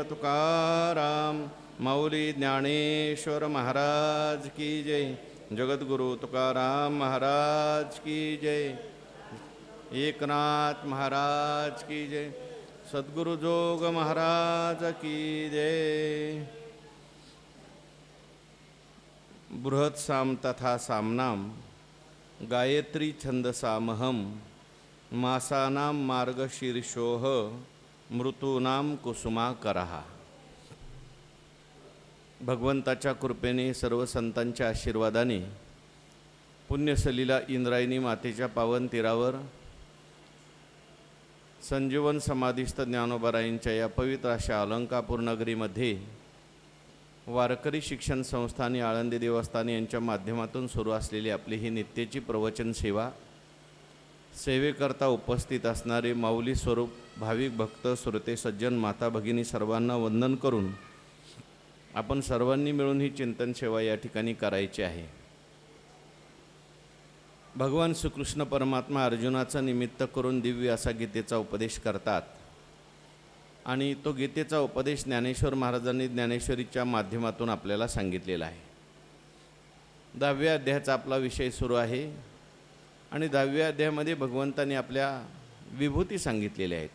तुकाराम माऊली ज्ञानेश्वर महाराज की जय। जगद्गुरु तुकाराम महाराज की जय। एकनाथ महाराज की जय। सद्गुरु जोग महाराज की जय। बृहत साम तथा सामनाम गायत्री छंदसामहम मासानां मार्गशीर्षोह मृतूनाम कुसुमाकरः। भगवंताच्या कृपेने सर्व संतांच्या आशीर्वादाने पुण्यसलीला इंद्रायणी मातेच्या पावन तीरावर संजीवन समाधिस्थ ज्ञानोबारायांच्या या पवित्र अशा अलंकापूर नगरीमध्ये वारकरी शिक्षण संस्था आणि आळंदी देवस्थान यांच्या माध्यमातून सुरू असलेली आपली ही नित्याची प्रवचन सेवा सेवेकरता उपस्थित असणारे माऊली स्वरूप भाविक भक्त श्रोते सज्जन माता भगिनी सर्वांना वंदन करून आपण सर्वांनी मिळून ही चिंतन सेवा या ठिकाणी करायची आहे। भगवान श्रीकृष्ण परमात्मा अर्जुनाचा निमित्त करून दिव्य असा गीतेचा उपदेश करतात आणि तो गीतेचा उपदेश ज्ञानेश्वर महाराजांनी ज्ञानेश्वरीच्या माध्यमातून आपल्याला सांगितलेला आहे। 10व्या अध्यायाचा आपला विषय सुरू आहे आणि 10व्या अध्यायामध्ये भगवंतांनी आपल्या विभूती सांगितलेल्या आहेत।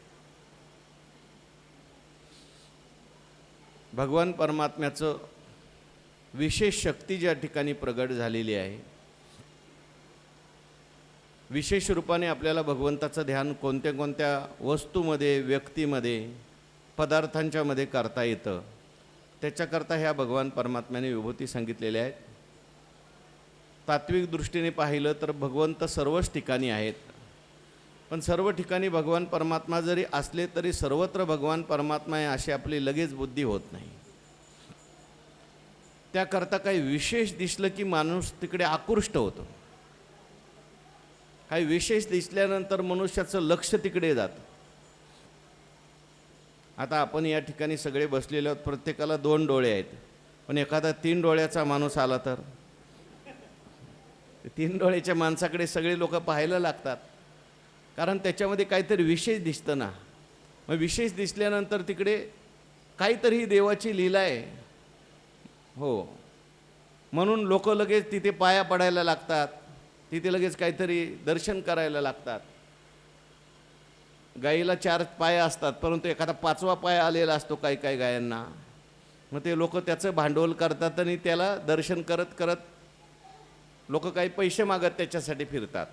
भगवान परमात्म्याचं विशेष शक्ती ज्या ठिकाणी प्रगट झालेली आहे, विशेष रूपाने आपल्याला भगवंताचं ध्यान कोणत्या कोणत्या वस्तूमध्ये व्यक्तीमध्ये पदार्थांच्यामध्ये करता येतं, त्याच्याकरता ह्या भगवान परमात्म्याने विभूती सांगितलेल्या आहेत। तात्विक दृष्टीने पाहिलं तर भगवंत सर्वच ठिकाणी आहेत, पण सर्व ठिकाणी भगवान परमात्मा जरी असले तरी सर्वत्र भगवान परमात्मा आहे अशी आपली लगेच बुद्धी होत नाही। त्याकरता काही विशेष दिसलं की माणूस तिकडे आकृष्ट होतो, काही विशेष दिसल्यानंतर मनुष्याचं लक्ष तिकडे जातं। आता आपण या ठिकाणी सगळे बसलेले आहोत, प्रत्येकाला 2 डोळे आहेत, पण एखादा 3 डोळ्याचा माणूस आला तर 3 डोळ्याच्या माणसाकडे सगळे लोक पाहायला लागतात, कारण त्याच्यामध्ये काहीतरी विशेष दिसतं ना। मग विशेष दिसल्यानंतर तिकडे काहीतरी देवाची लीला आहे हो, म्हणून लोक लगेच तिथे पाया पडायला लागतात, तिथे लगेच काहीतरी दर्शन करायला लागतात। गाईला 4 पाय असतात, परंतु एखादा 5वा पाय आलेला असतो काही काही गायांना, मग ते लोक त्याचं भांडवल करतात आणि त्याला दर्शन करत करत लोक काही पैसे मागत त्याच्यासाठी फिरतात।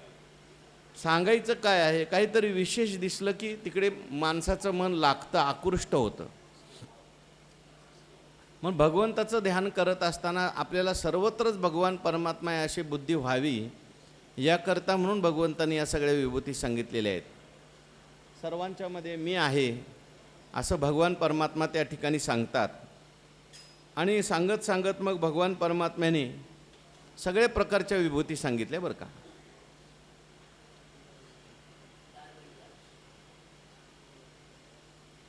सांगायचं काय आहे, काहीतरी विशेष दिसलं की तिकडे माणसाचं मन लागतं, आकृष्ट होतं। मग भगवंताचं ध्यान करत असताना आपल्याला सर्वत्रच भगवान परमात्मा आहे अशी बुद्धी व्हावी याकरता म्हणून भगवंतांनी या सगळ्या विभूती सांगितलेल्या आहेत। सर्वांच्यामध्ये मी आहे असं भगवान परमात्मा त्या ठिकाणी सांगतात आणि सांगत सांगत मग भगवान परमात्म्याने सगळ्या प्रकारच्या विभूती सांगितल्या बरं का।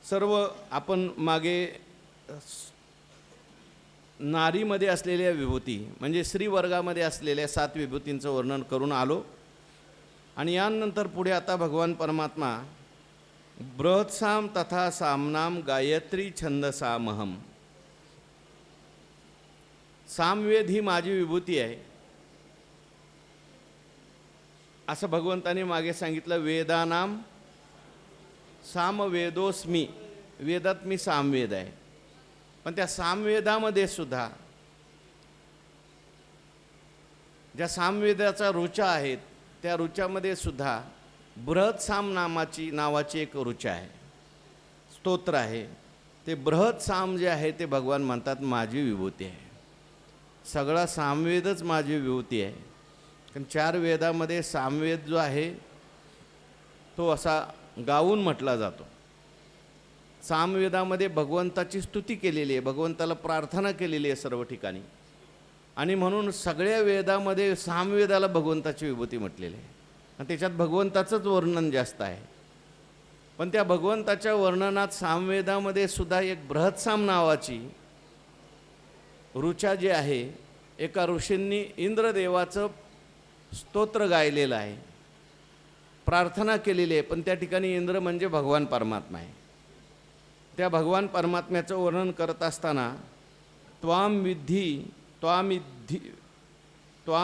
सर्व आपण मागे नारीमध्ये असलेल्या विभूती म्हणजे स्त्रीवर्गामध्ये असलेल्या 7 विभूतींचं वर्णन करून आलो आणि यानंतर पुढे आता भगवान परमात्मा बृहत्साम तथा सामनाम गायत्री छंदसामहम, सामवेद ही माझी विभूती आहे असं भगवंताने मागे सांगितलं। वेदानाम सामवेदोस्मी, वेदात मी सामवेद आहे, पण त्या सामवेदामध्ये सुद्धा ज्या सामवेदाचा ऋचा आहेत त्या ऋचामध्ये सुद्धा बृहत्साम नावाची एक ऋचा आहे, स्तोत्र आहे। ते बृहत्साम जे आहे ते भगवान म्हणतात माझी विभूती आहे, सगळा सामवेदच माझी विभूती आहे। कारण 4 वेदामध्ये सामवेद जो आहे तो असा गाऊन म्हटला जातो। सामवेदामध्ये भगवंताची स्तुती केलेली आहे, भगवंताला प्रार्थना केलेली आहे सर्व ठिकाणी, आणि म्हणून सगळ्या वेदामध्ये सामवेदाला भगवंताची विभूती म्हटलेली आहे आणि त्याच्यात भगवंताचंच वर्णन जास्त आहे। पण त्या भगवंताच्या वर्णनात सामवेदामध्ये सुद्धा एक बृहत्साम नावाची ऋचा जी आहे, एका ऋषींनी इंद्रदेवाचं स्तोत्र गायलेलं आहे, प्रार्थना केलेली आहे, पण त्या ठिकाणी इंद्र म्हणजे भगवान परमात्मा आहे। त्या भगवान परमात्म्याचं वर्णन करत असताना त्वाम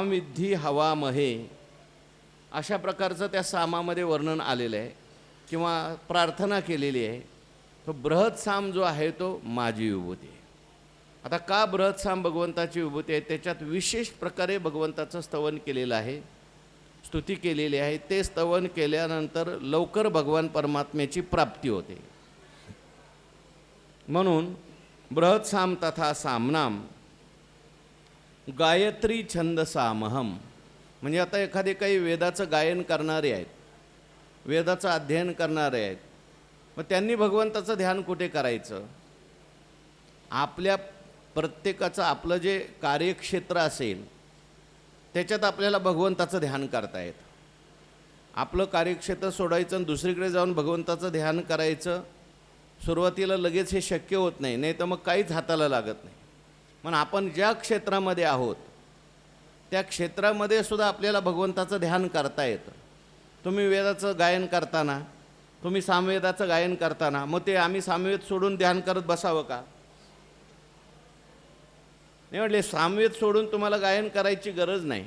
विद्धी हवामहे अशा प्रकारचं त्या सामामध्ये वर्णन आलेलं आहे किंवा प्रार्थना केलेली आहे. तो बृहत साम जो आहे तो माझी विभूती आहे. आता का बृहत साम भगवंताची विभूती आहे, त्याच्यात विशेष प्रकारे भगवंताचं स्तवन केलेलं आहे, स्तुती केलेली आहे. ते स्तवन केल्यानंतर लवकर भगवान परमात्म्याची प्राप्ती होते. म्हणून बृहत साम तथा सामनाम गायत्री छंद सामहम. म्हणजे आता एखादे काही वेदाचं गायन करणारे आहेत, वेदाचं अध्ययन करणारे आहेत, मग त्यांनी भगवंताचं ध्यान कुठे करायचं? आपल्या प्रत्येकाचं आपलं जे कार्यक्षेत्र असेल त्याच्यात आपल्याला भगवंताचं ध्यान करता येतं. आपलं कार्यक्षेत्र सोडायचं आणि दुसरीकडे जाऊन भगवंताचं ध्यान करायचं सुरुवातीला लगेच हे शक्य होत नाही, नाही तर मग काहीच हाताला लागत नाही. म्हणून आपण ज्या क्षेत्रामध्ये आहोत त्या क्षेत्रामध्ये सुद्धा आपल्याला भगवंताचं ध्यान करता येतं. तुम्ही वेदाचं गायन करताना, तुम्ही सामवेदाचं गायन करताना, मग ते आम्ही सामवेद सोडून ध्यान करत बसावं का? नाही म्हटले, सामवेद सोडून तुम्हाला गायन करायची गरज नाही.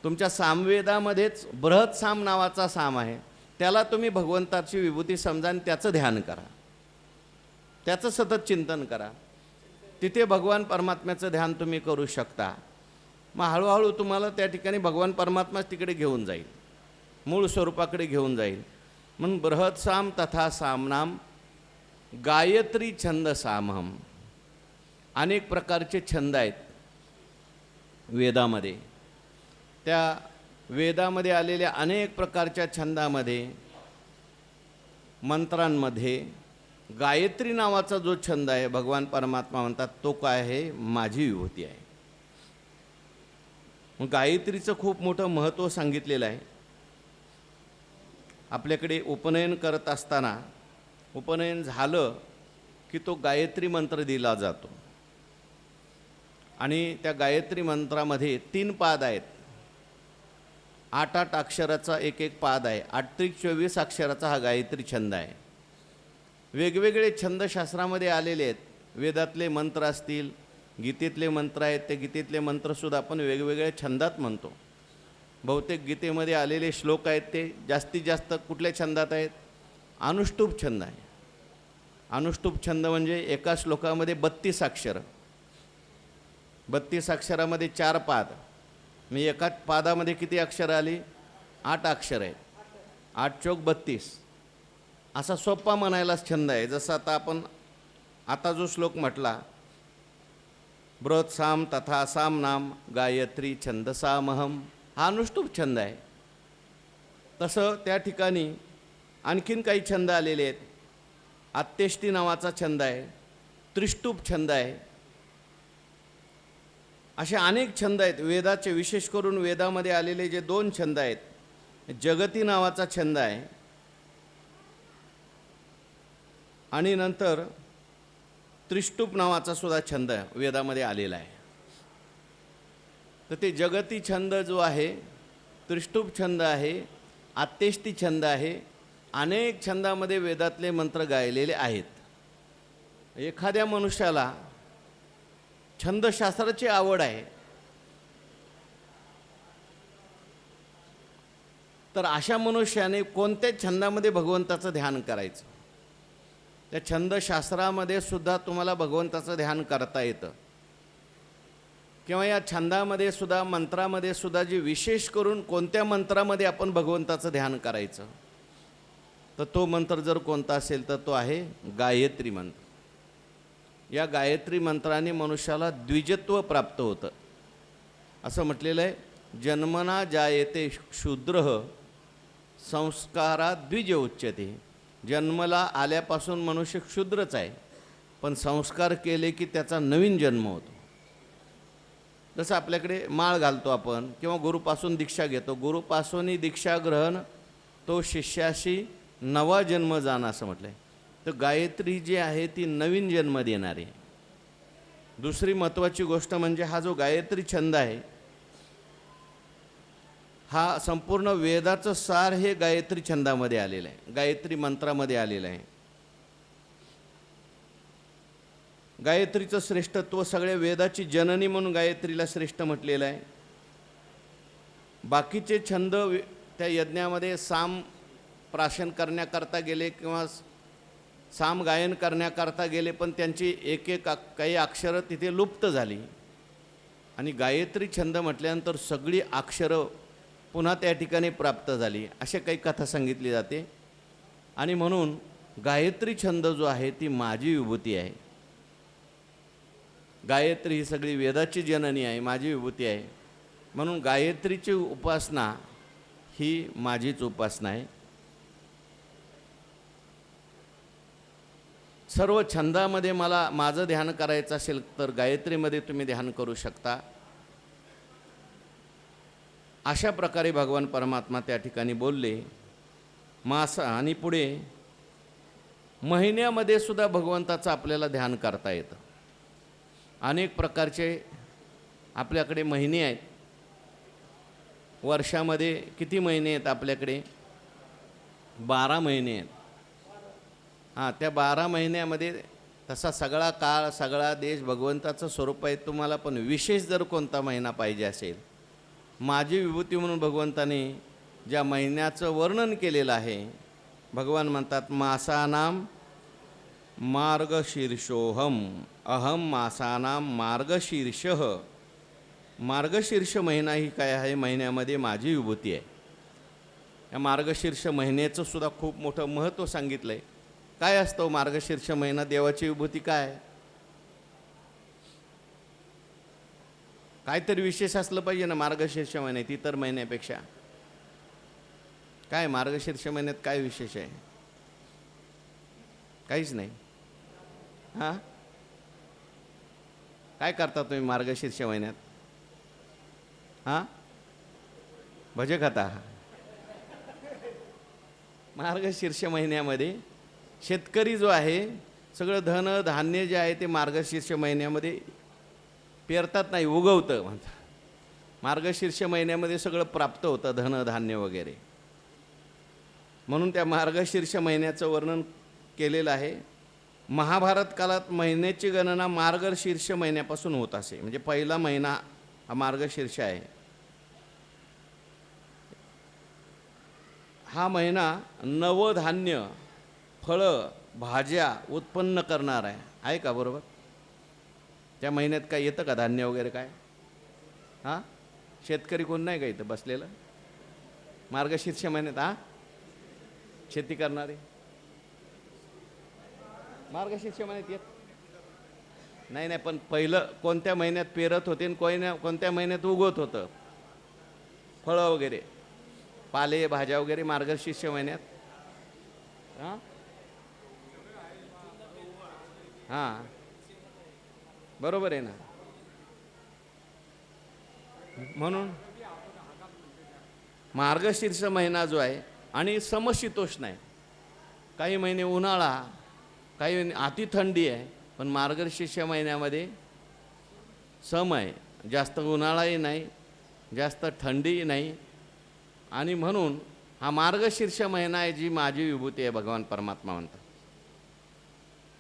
तुमच्या सामवेदामध्येच बृहत साम नावाचा साम आहे, त्याला तुम्ही भगवंताची विभूती समजा आणि त्याचं ध्यान करा, त्याचं सतत चिंतन करा. तिथे भगवान परमात्म्याचं ध्यान तुम्ही करू शकता. मग हळूहळू तुम्हाला त्या ठिकाणी भगवान परमात्माच तिकडे घेऊन जाईल, मूळ स्वरूपाकडे घेऊन जाईल. म्हणून बृहत साम तथा सामनाम गायत्री छंद सामहम. अनेक प्रकारचे छंद आहेत वेदामध्ये. त्या वेदामध्ये आलेल्या अनेक प्रकारच्या छंदामध्ये, मंत्रांमध्ये गायत्री नावाचा जो छंद आहे, भगवान परमात्मा म्हणतात तो काय आहे? माझी विभूती आहे. मग गायत्रीचं खूप मोठं महत्त्व सांगितलेलं आहे. आपल्याकडे उपनयन करत असताना, उपनयन झालं की तो गायत्री मंत्र दिला जातो आणि त्या गायत्री मंत्रामध्ये 3 पाद आहेत. 8 अक्षराचा एक पाद आहे. 8-24 अक्षराचा हा गायत्री छंद आहे. वेगवेगळे छंद शास्त्रामध्ये आलेले आहेत. वेदातले मंत्र असतील, गीतेतले मंत्र आहेत, ते गीतेतले मंत्रसुद्धा आपण वेगवेगळ्या छंदात म्हणतो. बहुतेक गीतेमध्ये आलेले श्लोक आहेत ते जास्तीत जास्त कुठल्या छंदात आहेत? अनुष्टुप छंद आहे. अनुष्टुप छंद म्हणजे एका श्लोकामध्ये 32 अक्षरं, 32 अक्षरामध्ये 4 पाद. मी एका पादामध्ये किती अक्षरं आली? 8 अक्षर आहेत. 8 चौक 32. असा सोपा म्हणायलाच छंद आहे. जसं आता आपण आता जो श्लोक म्हटला, बृहत साम तथा सामनाम गायत्री छंद सामहम, हा अनुष्टुप छंद आहे. तसं त्या ठिकाणी आणखीन काही छंद आलेले आहेत. आत्यष्टी नावाचा छंद आहे, त्रिष्टुप छंद आहे. असे अनेक छंद आहेत वेदाचे. विशेष करून वेदामध्ये आलेले जे 2 छंद आहेत, जगती नावाचा छंद आहे आणि नंतर त्रिष्टुप नावाचा सुद्धा छंद वेदामध्ये आलेला आहे. तर ते जगती छंद जो आहे, त्रिष्टुप छंद आहे, आत्यष्टी छंद आहे. अनेक छंदामध्ये वेदातले मंत्र गायलेले आहेत. एखाद्या मनुष्याला छंदशास्त्राची आवड आहे तर अशा मनुष्याने कोणत्या छंदामध्ये भगवंताचं ध्यान करायचं? त्या छंदशास्त्रामध्ये सुद्धा तुम्हाला भगवंताचं ध्यान करता येतं. किंवा या छंदामध्ये सुद्धा, मंत्रामध्ये सुद्धा जे विशेष करून कोणत्या मंत्रामध्ये आपण भगवंताचं ध्यान करायचं, तर तो मंत्र जर कोणता असेल तर तो आहे गायत्री मंत्र. या गायत्री मंत्राने मनुष्याला द्विजत्व प्राप्त होतं. असं म्हटलेलं आहे, जन्मना जायते शूद्रः संस्कारात द्विज उच्यते. जन्मला आल्यापासून मनुष्य क्षुद्रच आहे, पण संस्कार केले की त्याचा नवीन जन्म होतो. जसं आपल्याकडे माळ घालतो आपण किंवा गुरुपासून दीक्षा घेतो. गुरुपासूनही दीक्षा ग्रहण तो शिष्याशी नवा जन्म जाणं असं म्हटलं आहे. तर गायत्री जी आहे ती नवीन जन्म देणारी आहे. दुसरी महत्त्वाची गोष्ट म्हणजे हा जो गायत्री छंद आहे, हा संपूर्ण वेदाचं सार हे गायत्री छंदामध्ये आलेलं आहे, गायत्री मंत्रामध्ये आलेलं आहे. गायत्रीचं श्रेष्ठत्व, सगळ्या वेदाची जननी म्हणून गायत्रीला श्रेष्ठ म्हटलेलं आहे. बाकीचे छंद त्या यज्ञामध्ये साम प्राशन करण्याकरता गेले किंवा साम गायन करण्याकरता गेले, पण त्यांची एक एक काही अक्षरं तिथे लुप्त झाली. आणि गायत्री छंद म्हटल्यानंतर सगळी अक्षरं पुन्हा त्या ठिकाणी प्राप्त झाली, अशा काही कथा सांगितली जाते. आणि म्हणून गायत्री छंद जो आहे ती माझी विभूती आहे. गायत्री ही सगळी वेदाची जननी आहे, माझी विभूती आहे. म्हणून गायत्रीची उपासना ही माझीच उपासना आहे. सर्व छंदामध्ये मला माझं ध्यान करायचं असेल तर गायत्रीमध्ये तुम्ही ध्यान करू शकता. अशा प्रकारे भगवान परमात्मा त्या ठिकाणी बोलले. मास आणि पुढे महिन्यामध्ये सुद्धा भगवंताचं आपल्याला ध्यान करता येतं. अनेक प्रकारचे आपल्याकडे महिने आहेत. वर्षामध्ये किती महिने आहेत आपल्याकडे? 12 महिने आहेत. हां, त्या 12 महिन्यामध्ये तसा सगळा काळ, सगळा देश भगवंताचं स्वरूप आहे तुम्हाला. पण विशेष जर कोणता महिना पाहिजे असेल, माझी विभूती म्हणून भगवंताने ज्या महिन्याचं वर्णन केलेलं आहे, भगवान म्हणतात मासानाम मार्गशीर्षोहम अहम मासानाम मार्गशीर्षः. मार्गशीर्ष महिना ही काय आहे? महिन्यामध्ये माझी विभूती आहे. या मार्गशीर्ष महिन्याचं सुद्धा खूप मोठं महत्त्व सांगितलं आहे. काय असतं मार्गशीर्ष महिना? देवाची विभूती काय? काहीतरी विशेष असलं पाहिजे ना मार्गशीर्ष महिन्यात इतर महिन्यापेक्षा. काय मार्गशीर्ष महिन्यात काय विशेष आहे? काहीच नाही. हां, काय करता तुम्ही मार्गशीर्ष महिन्यात? हां, भजे खाता. मार्गशीर्ष महिन्यामध्ये शेतकरी जो आहे सगळं धन धान्य जे आहे ते मार्गशीर्ष महिन्यामध्ये पेरतात, नाही उगवतं म्हणतात. मार्गशीर्ष महिन्यामध्ये सगळं प्राप्त होतं, धन धान्य वगैरे. म्हणून त्या मार्गशीर्ष महिन्याचं वर्णन केलेलं आहे. महाभारत काळात महिन्याची गणना मार्गशीर्ष महिन्यापासून होत असे. म्हणजे पहिला महिना हा मार्गशीर्ष आहे. हा महिना नवधान्य, फळं, भाज्या उत्पन्न करणार आहे का? बरोबर. त्या महिन्यात काय येतं का धान्य वगैरे काय? हां, शेतकरी कोण नाही का इथं बसलेलं मार्गशीर्ष महिन्यात? हां, शेती करणारे मार्गशीर्ष महिन्यात येत नाही. नाही, पण पहिलं कोणत्या महिन्यात पेरत होते आणि कोणत्या महिन्यात उगवत होतं फळं वगैरे, पाले भाज्या वगैरे? मार्गशीर्ष महिन्यात. हां हां, बरोबर आहे ना. म्हणून मार्गशीर्ष महिना जो आहे आणि समशीतोष्ण आहे. काही महिने उन्हाळा, काही अति थंडी आहे. पण मार्गशीर्ष महिन्यामध्ये सम आहे. जास्त उन्हाळाही नाही, जास्त थंडीही नाही. आणि म्हणून हा मार्गशीर्ष महिना आहे जी माझी विभूती आहे, भगवान परमात्मा म्हणतात.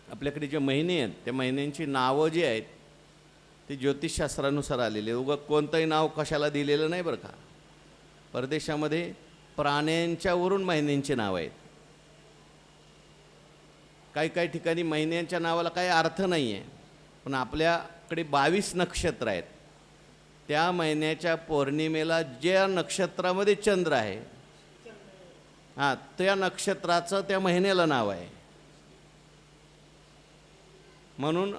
आपल्याकडे जे महिने आहेत त्या महिन्यांची नावं जी आहेत ती ज्योतिषशास्त्रानुसार आलेली आहे. उगाच कोणतंही नाव कशाला दिलेलं नाही बरं का. परदेशामध्ये प्राण्यांच्यावरून महिन्यांची नावं आहेत. काही काही ठिकाणी महिन्यांच्या नावाला काही अर्थ नाही आहे. पण आपल्याकडे 22 नक्षत्र आहेत. त्या महिन्याच्या पौर्णिमेला ज्या नक्षत्रामध्ये चंद्र आहे, हां, त्या नक्षत्राचं त्या महिन्याला नाव आहे. म्हणून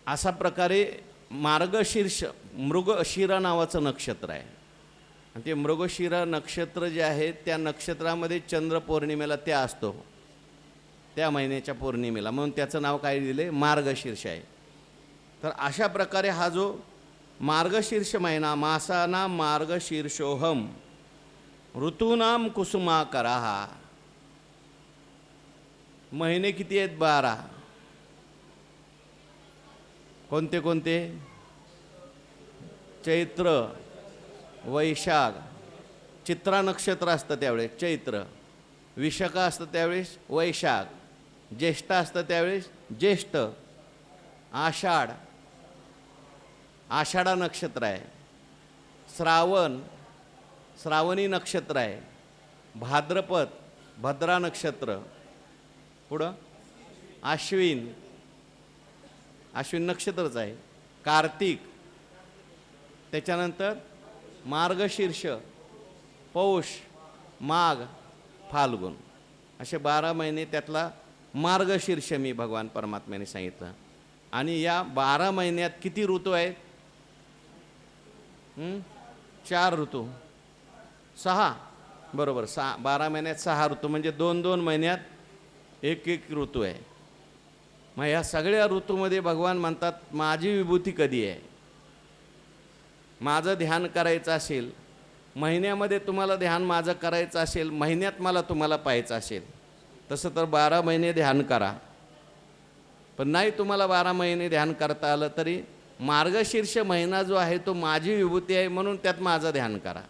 अशा प्रकारे मार्गशीर्ष मृगशिरा नावाचं नक्षत्र आहे. आणि ते मृगशिरा नक्षत्र जे आहे त्या नक्षत्रामध्ये चंद्र पौर्णिमेला त्या असतो, त्या महिन्याच्या पौर्णिमेला. म्हणून त्याचं नाव काय दिले? मार्गशीर्ष आहे. तर अशा प्रकारे हा जो मार्गशीर्ष महिना, मासाना मार्गशीर्षोहम ऋतूनाम कुसुमाकराः. महिने किती आहेत? 12. कोणते कोणते? चैत्र, वैशाख, चित्रा नक्षत्र असतं त्यावेळेस चैत्र, विशाखा असतं त्यावेळेस वैशाख, ज्येष्ठ असतं त्यावेळेस ज्येष्ठ. आषाढ, आषाढा नक्षत्र आहे. श्रावण, श्रावणी नक्षत्र आहे. भाद्रपद, भद्रा नक्षत्र. पुढं आश्विन, आश्विन नक्षत्रच आहे. कार्तिक, त्याच्यानंतर मार्गशीर्ष, पौष, माघ, फाल्गुन, असे 12 महिने. त्यातला मार्गशीर्ष मी भगवान परमात्म्याने सांगितलं. आणि या 12 महिन्यात किती ऋतू आहेत? 4 ऋतू. 6, बरोबर. 12 महिन्यात 6 ऋतू, म्हणजे 2-2 महिन्यात एक ऋतू आहे. मग या सगळ्या ऋतूमध्ये भगवान म्हणतात माझी विभूती कधी आहे. माझं ध्यान करायचं असेल, महिन्यामध्ये तुम्हाला ध्यान माझं करायचं असेल, महिन्यात मला तुम्हाला पाहायचं असेल, तसं तर 12 महिने ध्यान करा. पण नाही तुम्हाला 12 महिने ध्यान करता आलं तरी मार्गशीर्ष महिना जो आहे तो माझी विभूती आहे, म्हणून त्यात माझं ध्यान करा.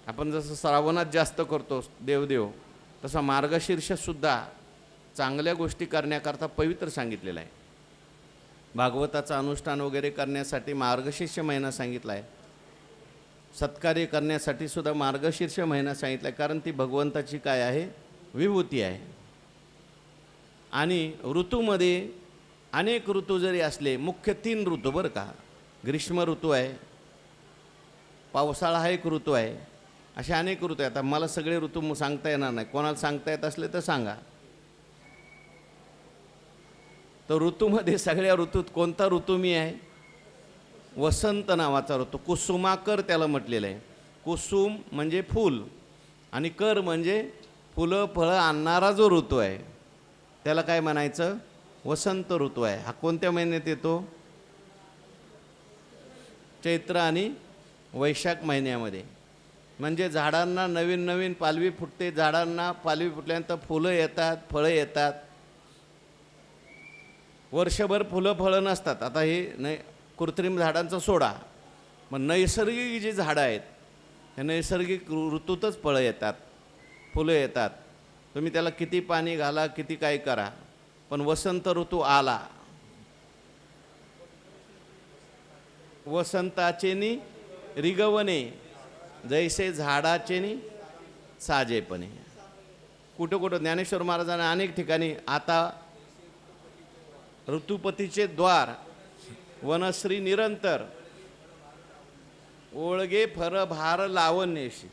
आपण जसं श्रावणात जास्त करतो देवदेव, तसा मार्गशीर्षसुद्धा चांगल्या गोष्टी करण्याकरता पवित्र सांगितलेला आहे. भागवताचं अनुष्ठान वगैरे करण्यासाठी मार्गशीर्ष महिना सांगितला आहे. सत्कार्य करण्यासाठी सुद्धा मार्गशीर्ष महिना सांगितला आहे, कारण ती भगवंताची काय आहे? विभूती आहे. आणि ऋतूमध्ये अनेक ऋतू जरी असले, मुख्य 3 ऋतू बरं का. ग्रीष्म ऋतू आहे, पावसाळा हा एक ऋतू आहे, असे अनेक ऋतू आहेत. आता मला सगळे ऋतू सांगता येणार नाही, कोणाला सांगता येत असले तर सांगा. तर ऋतूमध्ये सगळ्या ऋतूत कोणता ऋतू मी आहे? वसंत नावाचा ऋतू. कुसुमाकर त्याला म्हटलेलं आहे. कुसुम म्हणजे फूल आणि कर म्हणजे फुलं फळं आणणारा जो ऋतू आहे त्याला काय म्हणायचं? वसंत ऋतू आहे. हा कोणत्या महिन्यात येतो? चैत्र आणि वैशाख महिन्यामध्ये. म्हणजे झाडांना नवीन नवीन पालवी फुटते, झाडांना पालवी फुटल्यानंतर फुलं येतात, फळं येतात. वर्षभर फुलं फळं नसतात. आता हे कृत्रिम झाडांचा सोडा, मग नैसर्गिक जी झाडं आहेत त्या नैसर्गिक ऋतूतच फळं येतात, फुलं येतात. तुम्ही त्याला किती पाणी घाला, किती काय करा, पण वसंत ऋतू आला. वसंताचेनी रिगवणे, जैसे झाडाचेनी साजेपणे. कुठं कुठं ज्ञानेश्वर महाराजांनी अनेक ठिकाणी आता ऋतुपतीचे द्वार वनश्री निरंतर ओळगे फर भार लावणेशी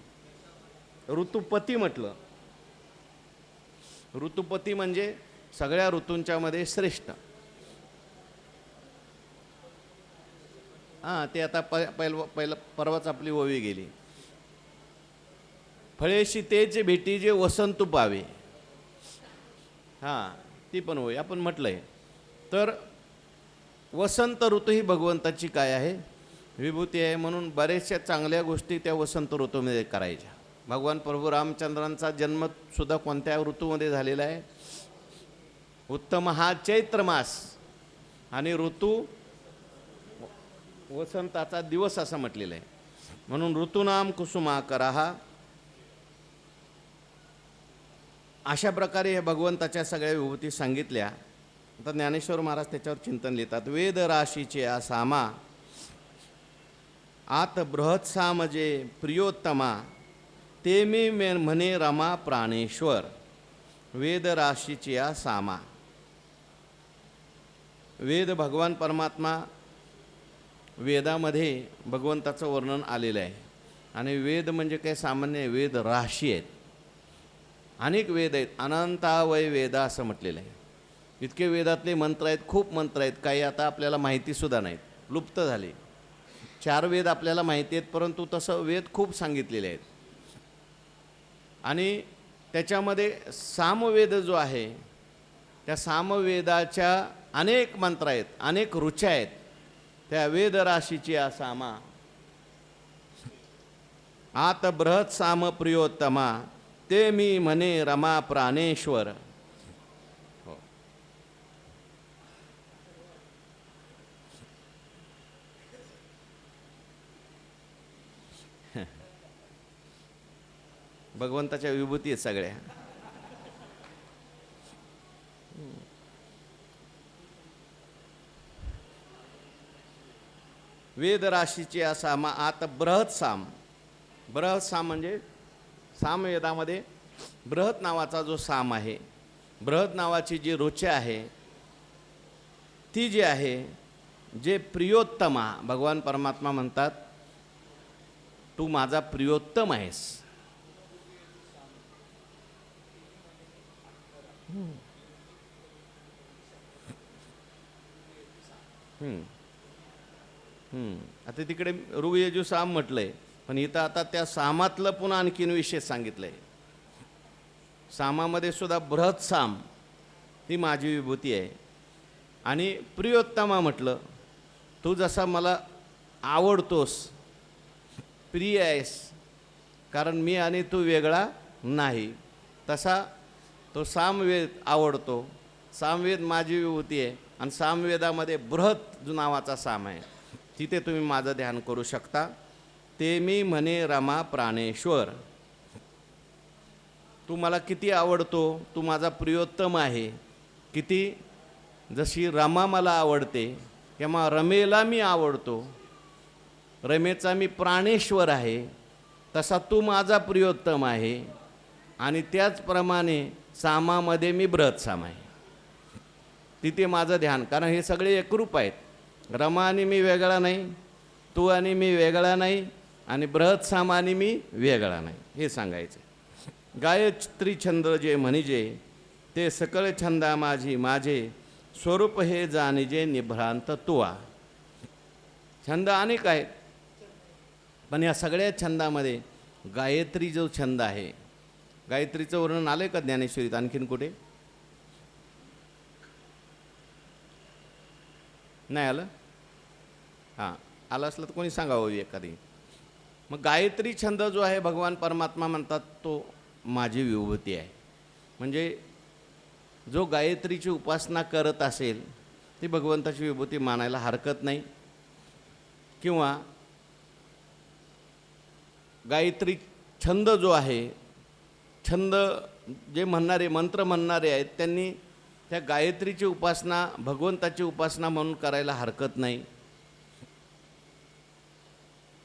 ऋतुपती म्हटलं. ऋतुपती म्हणजे सगळ्या ऋतूंच्या मध्ये श्रेष्ठ. हां, ते आता पहिलं परवाच आपली ओवी गेली. फळेशी तेच भेटी जे वसंत पावे. हां, ती पण होय आपण म्हटलंय. तर वसंत ऋतू ही भगवंताची काय आहे? विभूती आहे. म्हणून बऱ्याचशा चांगल्या गोष्टी त्या वसंत ऋतूमध्ये करायच्या. भगवान प्रभू रामचंद्रांचा जन्मसुद्धा कोणत्या ऋतूमध्ये झालेला आहे? उत्तम हा चैत्र मास आणि ऋतू वसंताचा दिवस असं म्हटलेलं आहे. म्हणून ऋतूनाम कुसुमाकरा हा. अशा प्रकारे हे भगवंताच्या सगळ्या विभूती सांगितल्या. आता ज्ञानेश्वर महाराज त्याच्यावर चिंतन लिहितात. वेद राशीचे आसामा आत बृहत सामजे प्रियोत्तमा ते मी म्हणे रमा प्राणेश्वर. वेद राशीची या सामा. वेद भगवान परमात्मा, वेदामध्ये भगवंताचं वर्णन आलेलं आहे. आणि वेद म्हणजे काय सामान्य? वेद राशी आहेत, अनेक वेद आहेत. अनंतावय वेदा असं म्हटलेलं आहे. इतके वेदातले मंत्र आहेत, खूप मंत्र आहेत. काही आता आपल्याला माहितीसुद्धा नाहीत, लुप्त झाले. 4 वेद आपल्याला माहिती आहेत, परंतु तसं वेद खूप सांगितलेले आहेत. आणि त्याच्यामध्ये सामवेद जो आहे त्या सामवेदाच्या अनेक मंत्र आहेत, अनेक ऋचा आहेत. त्या वेद राशीची आसामा आत बृहत साम प्रियोत्तमा ते मी म्हणे रमा प्राणेश्वर. हो. भगवंताच्या विभूती आहेत सगळ्या. वेदराशीचे सामा आत बृहत साम. बृहत साम म्हणजे सामवेदामध्ये बृहत नावाचा जो साम आहे, बृहत नावाची जी रोचा आहे ती जी आहे, जे प्रियोत्तमा, भगवान परमात्मा म्हणतात तू माझा प्रियोत्तम आहेस. आता तिकडे ऋग्यजु साम म्हटलंय, पण इथं आता त्या सामातलं पुन्हा आणखीन विशेष सांगितलंय. सामामध्ये सुद्धा बृहत साम ही माझी विभूती आहे. आणि प्रियोत्तमा म्हटलं, तू जसा मला आवडतोस, प्रिय आहेस, कारण मी आणि तू वेगळा नाही, तसा तो सामवेद आवडतो. सामवेद माझी विभूती आहे आणि सामवेदामध्ये बृहत जो नावाचा साम आहे, तिथे तुम्ही माझं ध्यान करू शकता. ते मी म्हणे रमा प्राणेश्वर. तू मला किती आवडतो, तू माझा प्रियोत्तम आहे. किती, जशी रमा मला आवडते किंवा रमेला मी आवडतो, रमेचा मी प्राणेश्वर आहे, तसा तू माझा प्रियोत्तम आहे. आणि त्याचप्रमाणे सामामध्ये मी बृहत साम आहे, तिथे माझं ध्यान. कारण हे सगळे एकरूप आहेत. रमा आणि मी वेगळा नाही, तू आणि मी वेगळा नाही, आणि बृहत साम आणि मी वेगळा नाही, हे सांगायचं. गायत्री छंद जे म्हणजे ते सकळ छंदा माझी माझे, स्वरूप हे जाणिजे निभ्रांत तुवा. छंद अनेक आहेत, पण या सगळ्या छंदामध्ये गायत्री जो छंद आहे, गायत्रीचं वर्णन आलंय का ज्ञानेश्वरीत आणखीन कुठे? नाही आलं? हां, आलं असलं तर कोणी सांगावं एखादी. मग गायत्री छंद जो आहे, भगवान परमात्मा म्हणतात तो माझी विभूती आहे. म्हणजे जो गायत्रीची उपासना करत असेल ती भगवंताची विभूती मानायला हरकत नाही. किंवा गायत्री छंद जो आहे, छंद जे म्हणणारे, मंत्र म्हणणारे आहेत, त्यांनी त्या गायत्रीची उपासना भगवंताची उपासना म्हणून करायला हरकत नाही.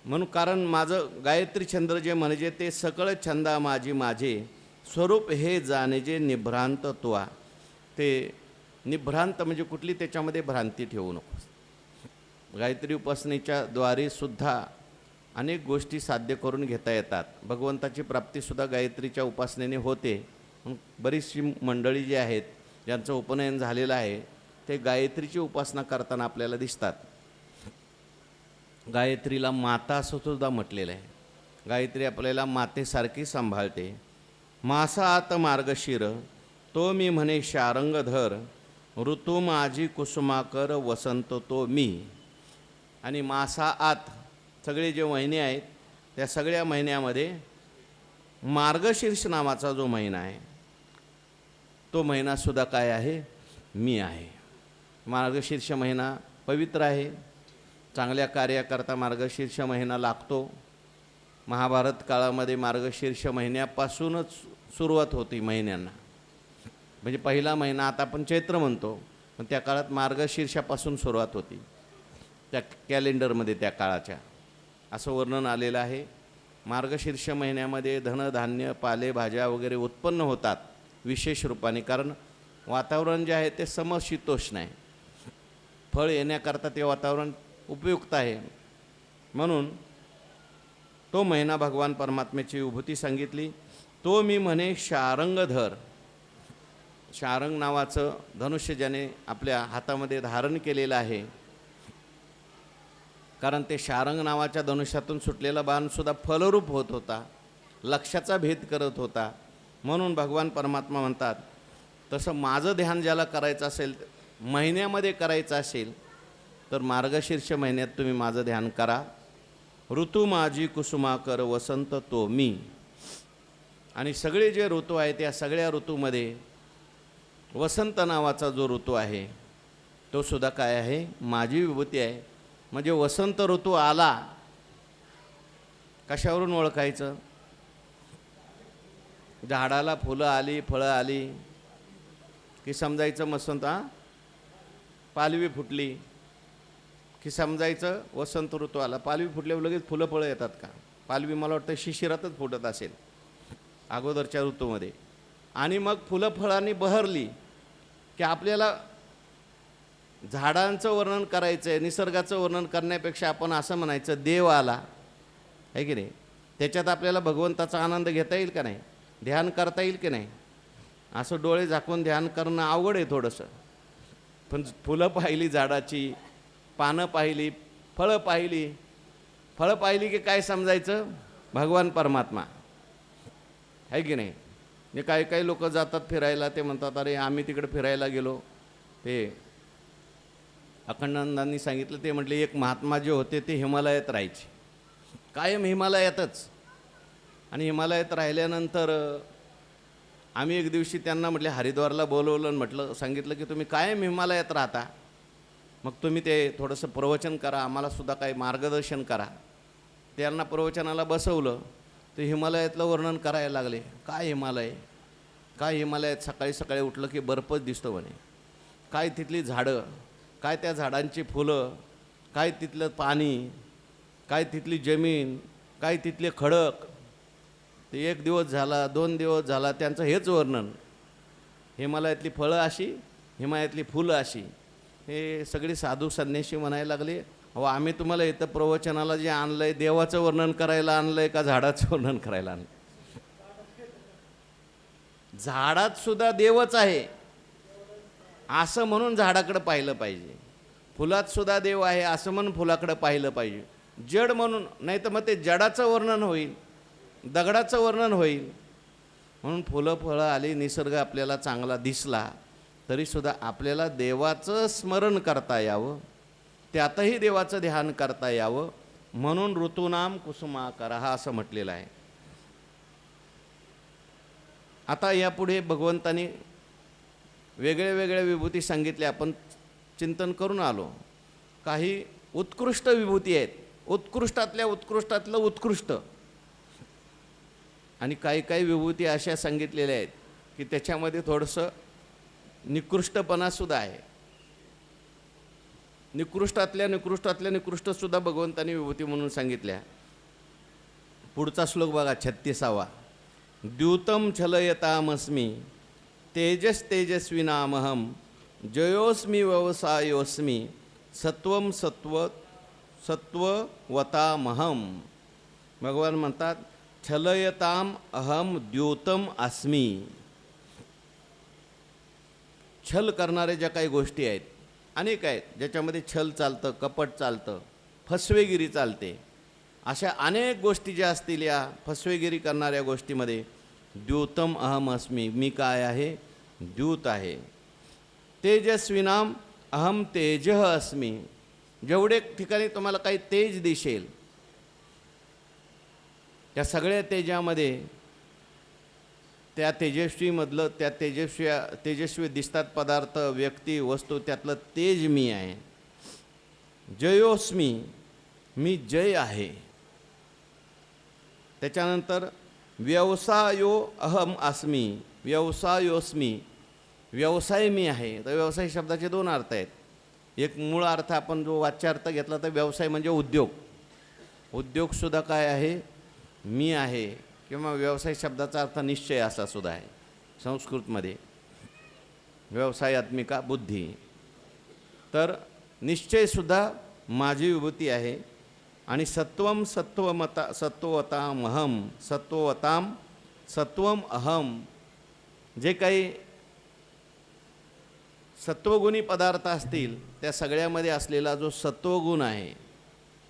म्हणून कारण माझं गायत्री छंद जे म्हणजे ते सकळ छंदा माझी माझे, स्वरूप हे जाणेजे निभ्रांत तुवा. ते निभ्रांत म्हणजे कुठली त्याच्यामध्ये भ्रांती ठेवू नको. गायत्री उपासनेच्या द्वारे सुद्धा अनेक गोष्टी साध्य करून घेता येतात. भगवंताची प्राप्तीसुद्धा गायत्रीच्या उपासनेने होते. बरीचशी मंडळी जी आहेत, ज्यांचं उपनयन झालेलं आहे, ते गायत्रीची उपासना करताना आपल्याला दिसतात. गायत्रीला माता असं सुद्धा म्हटलेलं आहे. गायत्री आपल्याला मातेसारखी सांभाळते. मासा आत मार्गशीर, तो मी म्हणे शारंगधर, ऋतू माझी कुसुमाकर, वसंत तो मी. आणि मासा आत सगळे जे महिने आहेत, त्या सगळ्या महिन्यामध्ये मार्गशीर्ष नावाचा जो महिना आहे, तो महिनासुद्धा काय आहे? मी आहे. मार्गशीर्ष महिना पवित्र आहे. चांगल्या कार्याकरता मार्गशीर्ष महिना लागतो. महाभारत काळामध्ये मार्गशीर्ष महिन्यापासूनच सुरुवात होती महिन्यांना. म्हणजे पहिला महिना आता आपण चैत्र म्हणतो, पण त्या काळात मार्गशीर्षापासून सुरुवात होती त्या कॅलेंडरमध्ये, त्या काळाच्या. असं वर्णन आलेलं आहे. मार्गशीर्ष महिन्यामध्ये धनधान्य, पालेभाज्या वगैरे उत्पन्न होतात विशेष रूपाने. कारण वातावरण जे आहे ते समशीतोष्ण आहे. फळ येण्याकरता ते वातावरण उपयुक्त आहे. म्हणून तो महिना भगवान परमात्म्याची विभूती सांगितली. तो मी म्हणे शारंगधर. शारंग नावाचं धनुष्य ज्याने आपल्या हातामध्ये धारण केलेलं आहे, कारण ते शारंग नावाच्या धनुष्यातून सुटलेला बाणसुद्धा फलरूप होत होता, लक्ष्याचा भेद करत होता. म्हणून भगवान परमात्मा म्हणतात, तसं माझं ध्यान ज्याला करायचं असेल, महिन्यामध्ये करायचं असेल, तर मार्गशीर्ष महिन्यात तुम्ही माझं ध्यान करा. ऋतू माझी कुसुमाकर, वसंत तो मी. आणि सगळे जे ऋतू आहेत, त्या सगळ्या ऋतूमध्ये वसंत नावाचा जो ऋतू आहे, तो सुद्धा काय आहे? माझी विभूती आहे. म्हणजे वसंत ऋतू आला, कशावरून ओळखायचं? झाडाला फुलं आली, फळं आली की समजायचं वसंत. पालवी फुटली की समजायचं वसंत ऋतू आला, पालवी फुटल्यावर लगेच फुलं फळं येतात का? पालवी मला वाटतं शिशिरातच फुटत असेल अगोदरच्या ऋतूमध्ये. आणि मग फुलं फळांनी बहरली की आपल्याला झाडांचं वर्णन करायचं आहे, निसर्गाचं वर्णन करण्यापेक्षा आपण असं म्हणायचं देव आला आहे की नाही. त्याच्यात आपल्याला भगवंताचा आनंद घेता येईल का नाही, ध्यान करता येईल की नाही. असं डोळे झाकून ध्यान करणं अवघड आहे थोडंसं. पण फुलं पाहिली झाडाची, पानं पाहिली, फळं पाहिली की काय समजायचं, भगवान परमात्मा आहे की नाही. म्हणजे काही लोक जातात फिरायला, ते म्हणतात अरे आम्ही तिकडे फिरायला गेलो, ते अखंडानंदांनी सांगितलं, ते म्हटले एक महात्मा जे होते ते हिमालयात राहायचे, कायम हिमालयातच. आणि हिमालयात राहिल्यानंतर आम्ही एक दिवशी त्यांना म्हटले हरिद्वारला बोलवलं आणि म्हटलं, सांगितलं की तुम्ही कायम हिमालयात राहता, मग तुम्ही ते थोडंसं प्रवचन करा, आम्हालासुद्धा काही मार्गदर्शन करा. त्यांना प्रवचनाला बसवलं, ते हिमालयातलं वर्णन करायला लागले. काय हिमालयात सकाळी सकाळी उठलं की बर्फच दिसतो म्हणे, काय तिथली झाडं, काय त्या झाडांची फुलं, काय तिथलं पाणी, काय तिथली जमीन, काय तिथले खडक. ते 1 दिवस झाला, 2 दिवस झाला, त्यांचं हेच वर्णन. हिमालयातली फळं अशी, हिमालयातली फुलं अशी. हे सगळे साधू संन्यासी म्हणायला लागले, अहो आम्ही तुम्हाला इथं प्रवचनाला जे आणलं आहे, देवाचं वर्णन करायला आणलं आहे का झाडाचं वर्णन करायला आणलं. झाडात सुद्धा देवच आहे असं म्हणून झाडाकडे पाहिलं पाहिजे, फुलात सुद्धा देव आहे असं म्हणून फुलाकडे पाहिलं पाहिजे. जड म्हणून नाही तर मग ते जडाचं वर्णन होईल, दगडाचं वर्णन होईल. म्हणून फुलं फळं आली, निसर्ग आपल्याला चांगला दिसला, तरीसुद्धा आपल्याला देवाचं स्मरण करता यावं, त्यातही देवाचं ध्यान करता यावं, म्हणून ऋतूनाम कुसुमाकरः असं म्हटलेलं आहे. आता यापुढे भगवंतानी वेगळ्या विभूती सांगितल्या, आपण चिंतन करून आलो. काही उत्कृष्ट विभूती आहेत, उत्कृष्टातल्या उत्कृष्ट. आणि काही विभूती अशा सांगितलेल्या आहेत की त्याच्यामध्ये थोडंसं निकृष्टपणासुद्धा आहे. निकृष्टातल्या निकृष्टसुद्धा भगवंतानी विभूती म्हणून सांगितल्या. पुढचा श्लोक बघा, 36वा. द्यूतं छलयतामस्मि तेजस्विनामहं जयोस्मि व्यवसायोस्मि सत्वं सत्ववतामहं. भगवान म्हणतात छलयताम अहम द्यूतम अस्मि. छल करणारे ज्या काही गोष्टी आहेत, अनेक आहेत, ज्याच्यामध्ये छल चालतं, कपट चालतं, फसवेगिरी चालते. अशा अनेक गोष्टी ज्या असतील, या फसवेगिरी करणाऱ्या गोष्टीमध्ये द्यूतम अहम अस्मि, मी काय आहे, द्यूत आहे. तेजस्विनाम अहम तेजः अस्मि. जेवढे ठिकाणी तुम्हाला काही तेज दिसेल, त्या सगळ्या तेजामध्ये त्या तेजस्वीमधलं, त्या तेजस्वी दिसतात पदार्थ, व्यक्ती, वस्तू, त्यातलं तेज मी आहे. जयोस्मी, मी जय आहे. त्याच्यानंतर व्यवसायो अहम अस्मी, व्यवसायोस्मी, व्यवसाय मी आहे. तर व्यवसाय शब्दाचे 2 अर्थ आहेत. एक मूळ अर्थ आपण जो वाच्यार्थ घेतला तर व्यवसाय म्हणजे उद्योगसुद्धा काय आहे, मी आहे. किंवा व्यवसाय शब्दाचा अर्थ निश्चय असा सुद्धा आहे संस्कृतमध्ये, व्यवसायात्मिका बुद्धी. तर निश्चयसुद्धा माझी विभूती आहे. आणि सत्वम अहम, जे काही सत्वगुणी पदार्थ असतील त्या सगळ्यामध्ये असलेला जो सत्वगुण आहे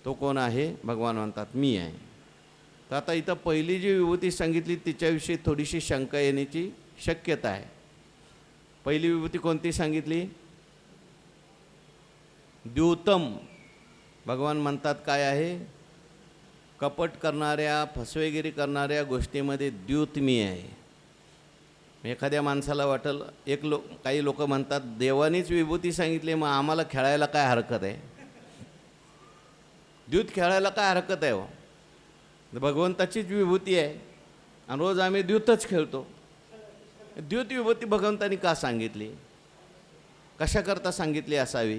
तो कोण आहे, भगवान म्हणतात मी आहे. तर आता इथं पहिली जी विभूती सांगितली तिच्याविषयी थोडीशी शंका येण्याची शक्यता आहे. पहिली विभूती कोणती सांगितली, द्यूतम. भगवान म्हणतात काय आहे, कपट करणाऱ्या, फसवेगिरी करणाऱ्या गोष्टीमध्ये द्यूत मी आहे. एखाद्या माणसाला वाटेल, काही लोक म्हणतात देवानीच विभूती सांगितली, मग आम्हाला खेळायला काय हरकत आहे, द्यूत खेळायला काय हरकत आहे हो, भगवंताचीच विभूती आहे आणि रोज आम्ही द्यूतच खेळतो. द्यूत विभूती भगवंतानी का सांगितली, कशाकरता सांगितली असावी.